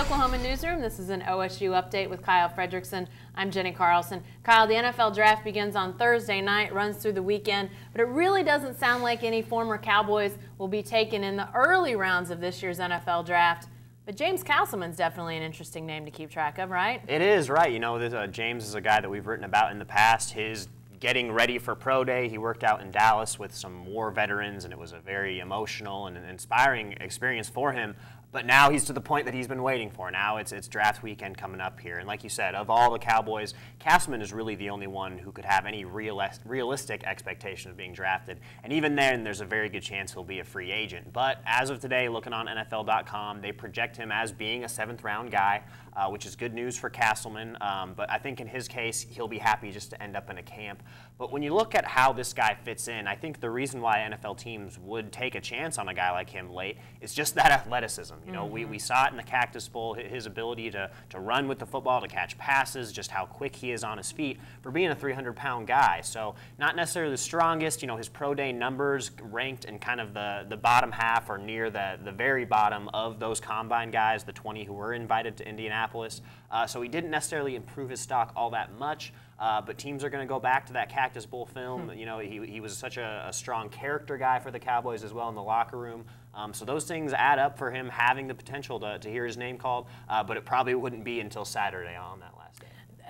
Oklahoma Newsroom, this is an OSU update with Kyle Fredrickson. I'm Jenny Carlson. Kyle, the NFL draft begins on Thursday night, runs through the weekend, but it really doesn't sound like any former Cowboys will be taken in the early rounds of this year's NFL draft. But James Castleman's definitely an interesting name to keep track of, right? It is, right. You know, James is a guy that we've written about in the past. His getting ready for pro day, he worked out in Dallas with some war veterans, and it was a very emotional and inspiring experience for him. But now he's to the point that he's been waiting for. Now it's draft weekend coming up here. And like you said, of all the Cowboys, Castleman is really the only one who could have any realistic expectation of being drafted. And even then, there's a very good chance he'll be a free agent. But as of today, looking on NFL.com, they project him as being a 7th-round guy, which is good news for Castleman. But I think in his case, he'll be happy just to end up in a camp. But when you look at how this guy fits in, I think the reason why NFL teams would take a chance on a guy like him late is just that athleticism. You know, we saw it in the Cactus Bowl, his ability to run with the football, to catch passes, just how quick he is on his feet for being a 300-pound guy. So not necessarily the strongest. You know, his pro day numbers ranked in kind of the bottom half or near the very bottom of those combine guys, the 20 who were invited to Indianapolis. So he didn't necessarily improve his stock all that much. But teams are going to go back to that Cactus Bowl film. You know, he was such a strong character guy for the Cowboys as well in the locker room. So those things add up for him having the potential to hear his name called, but it probably wouldn't be until Saturday on that last day.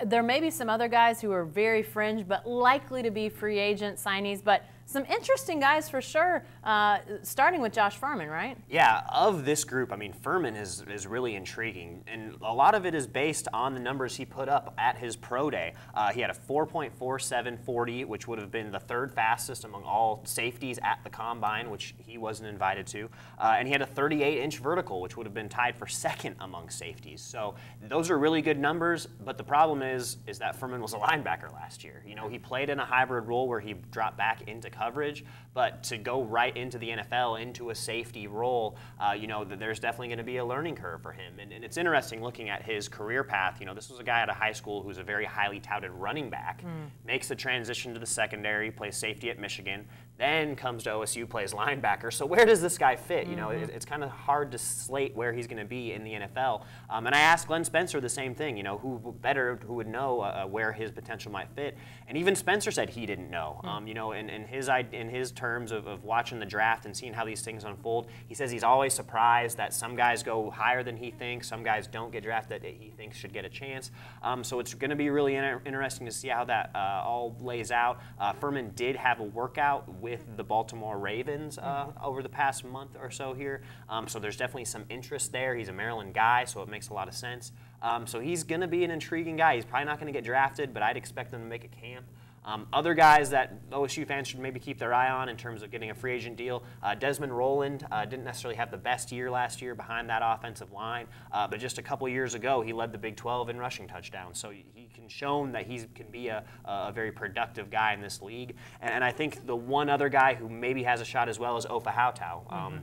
There may be some other guys who are very fringe, but likely to be free agent signees, but some interesting guys for sure, starting with Josh Furman, right? Yeah, of this group, I mean, Furman is really intriguing, and a lot of it is based on the numbers he put up at his pro day. He had a 4.47 40, which would have been the 3rd fastest among all safeties at the Combine, which he wasn't invited to, and he had a 38-inch vertical, which would have been tied for 2nd among safeties. So those are really good numbers, but the problem is that Furman was a linebacker last year. You know, he played in a hybrid role where he dropped back into coverage, but to go right into the NFL, into a safety role, you know, there's definitely going to be a learning curve for him. And it's interesting looking at his career path. You know, this was a guy out of high school who's a very highly touted running back, makes the transition to the secondary, plays safety at Michigan, then comes to OSU, plays linebacker. So where does this guy fit? You know, it's kind of hard to slate where he's going to be in the NFL. And I asked Glenn Spencer the same thing, you know, who would know where his potential might fit. And even Spencer said he didn't know. You know, in his terms of watching the draft and seeing how these things unfold, he says he's always surprised that some guys go higher than he thinks, some guys don't get drafted that he thinks should get a chance. So it's going to be really interesting to see how that all lays out. Furman did have a workout with the Baltimore Ravens over the past month or so here. So there's definitely some interest there. He's a Maryland guy, so it makes a lot of sense. So he's going to be an intriguing guy. He's probably not going to get drafted, but I'd expect him to make a camp. Other guys that OSU fans should maybe keep their eye on in terms of getting a free agent deal, Desmond Rowland didn't necessarily have the best year last year behind that offensive line, but just a couple years ago he led the Big 12 in rushing touchdowns, so he can show that he can be a very productive guy in this league. And I think the one other guy who maybe has a shot as well is Ofa Hautau.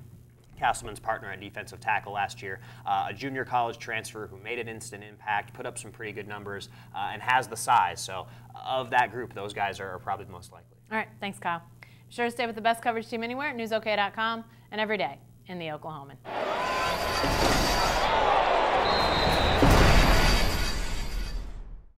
Castleman's partner at defensive tackle last year, a junior college transfer who made an instant impact, put up some pretty good numbers, and has the size. So of that group, those guys are probably the most likely. All right, thanks, Kyle. Be sure to stay with the best coverage team anywhere at newsok.com and every day in the Oklahoman.